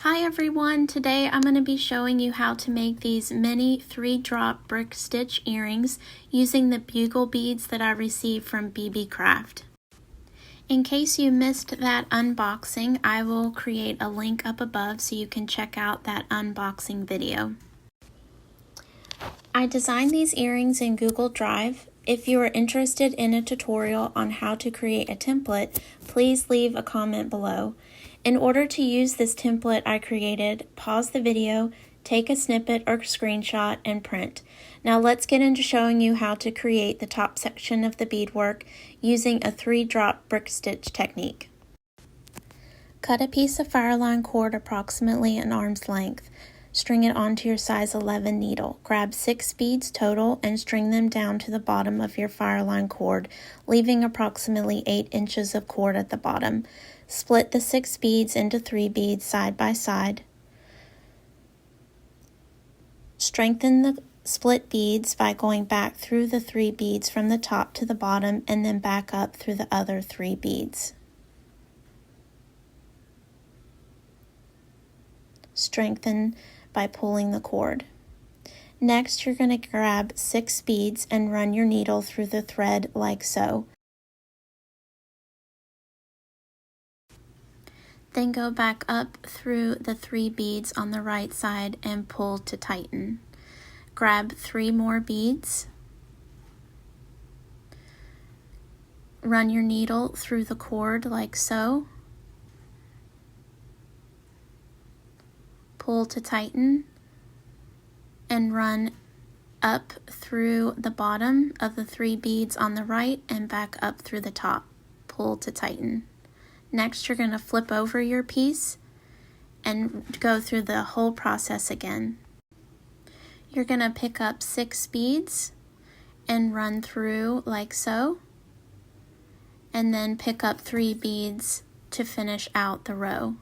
Hi everyone, today I'm going to be showing you how to make these mini 3-drop brick stitch earrings using the bugle beads that I received from Beebeecraft. In case you missed that unboxing, I will create a link up above so you can check out that unboxing video. I designed these earrings in Google Drive. If you are interested in a tutorial on how to create a template, please leave a comment below. In order to use this template I created, pause the video, take a snippet or screenshot, and print. Now let's get into showing you how to create the top section of the beadwork using a 3-drop brick stitch technique. Cut a piece of Fireline cord approximately an arm's length. String it onto your size 11 needle. Grab 6 beads total and string them down to the bottom of your Fireline cord, leaving approximately 8 inches of cord at the bottom. Split the 6 beads into 3 beads side by side. Strengthen the split beads by going back through the 3 beads from the top to the bottom and then back up through the other 3 beads. Strengthen by pulling the cord. Next, you're going to grab 6 beads and run your needle through the thread like so. Then go back up through the 3 beads on the right side and pull to tighten. Grab 3 more beads. Run your needle through the cord like so. Pull to tighten and run up through the bottom of the 3 beads on the right and back up through the top. Pull to tighten. Next, you're going to flip over your piece and go through the whole process again. You're going to pick up 6 beads and run through like so, and then pick up 3 beads to finish out the row.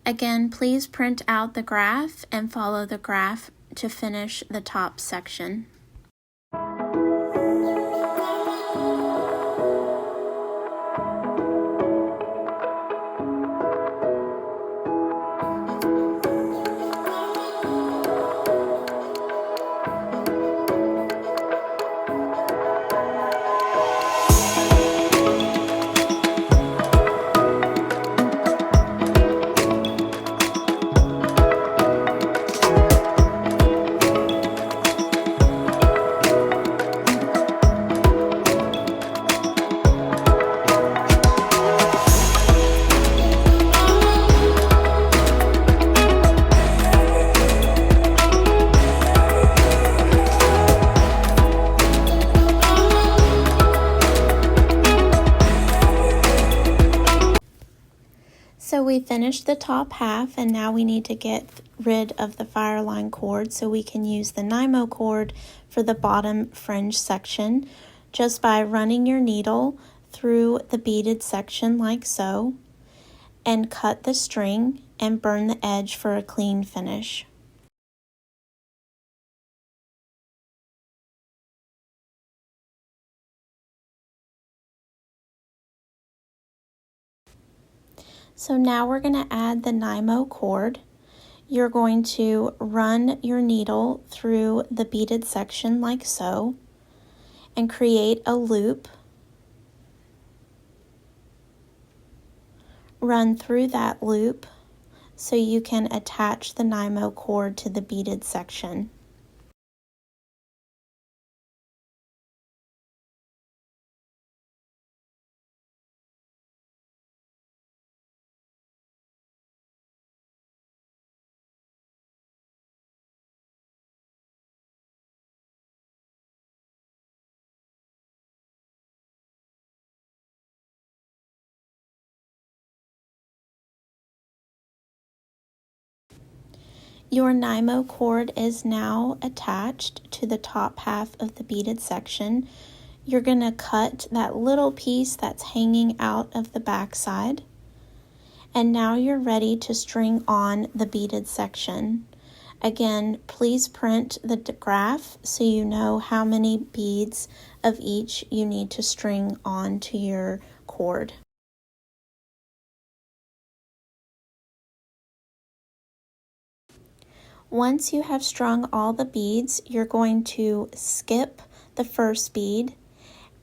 Again, please print out the graph and follow the graph to finish the top section. So we finished the top half, and now we need to get rid of the Fireline cord so we can use the Nymo cord for the bottom fringe section just by running your needle through the beaded section like so, and cut the string and burn the edge for a clean finish. So now we're going to add the Nymo cord. You're going to run your needle through the beaded section like so and create a loop. Run through that loop so you can attach the Nymo cord to the beaded section. Your Nymo cord is now attached to the top half of the beaded section. You're going to cut that little piece that's hanging out of the back side. And now you're ready to string on the beaded section. Again, please print the graph so you know how many beads of each you need to string onto your cord. Once you have strung all the beads, you're going to skip the first bead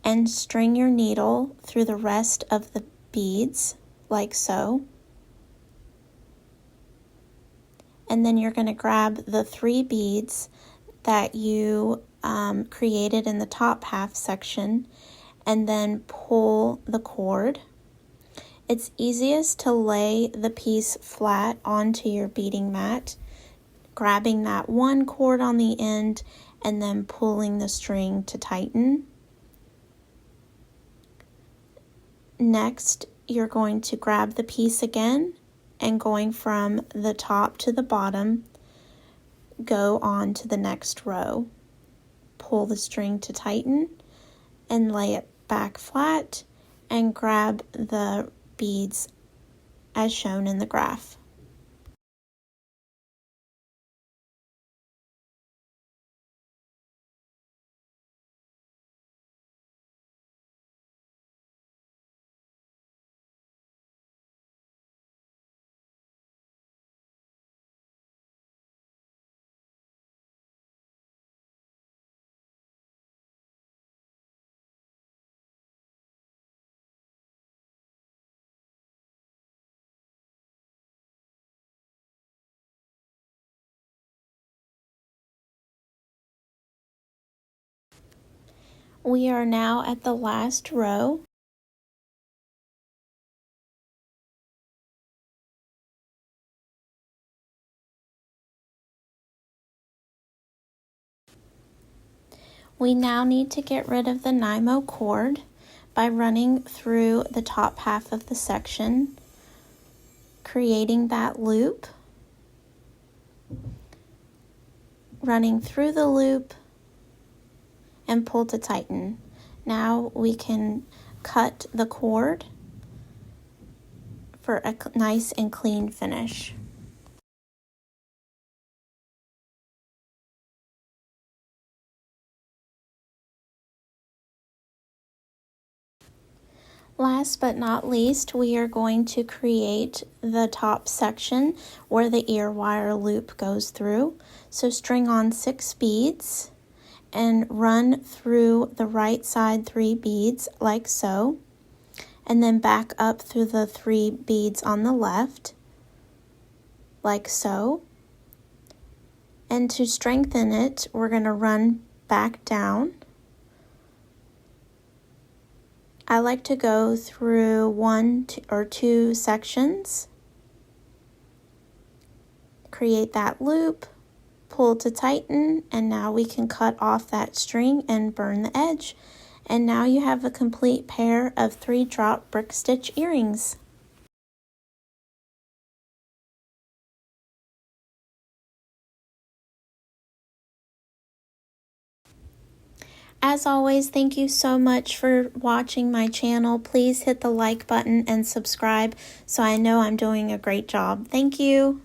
and string your needle through the rest of the beads, like so. And then you're going to grab the 3 beads that you created in the top half section and then pull the cord. It's easiest to lay the piece flat onto your beading mat, grabbing that one cord on the end and then pulling the string to tighten. Next, you're going to grab the piece again and going from the top to the bottom, go on to the next row. Pull the string to tighten and lay it back flat and grab the beads as shown in the graph. We are now at the last row. We now need to get rid of the Nymo cord by running through the top half of the section, creating that loop, running through the loop, and pull to tighten. Now we can cut the cord for a nice and clean finish. Last but not least, we are going to create the top section where the ear wire loop goes through. So string on 6 beads and run through the right side 3 beads like so, and then back up through the 3 beads on the left like so. And to strengthen it, we're going to run back down. I like to go through 1 or 2 sections, create that loop, pull to tighten, and now we can cut off that string and burn the edge. And now you have a complete pair of 3-drop brick stitch earrings. As always, thank you so much for watching my channel. Please hit the like button and subscribe so I know I'm doing a great job. Thank you.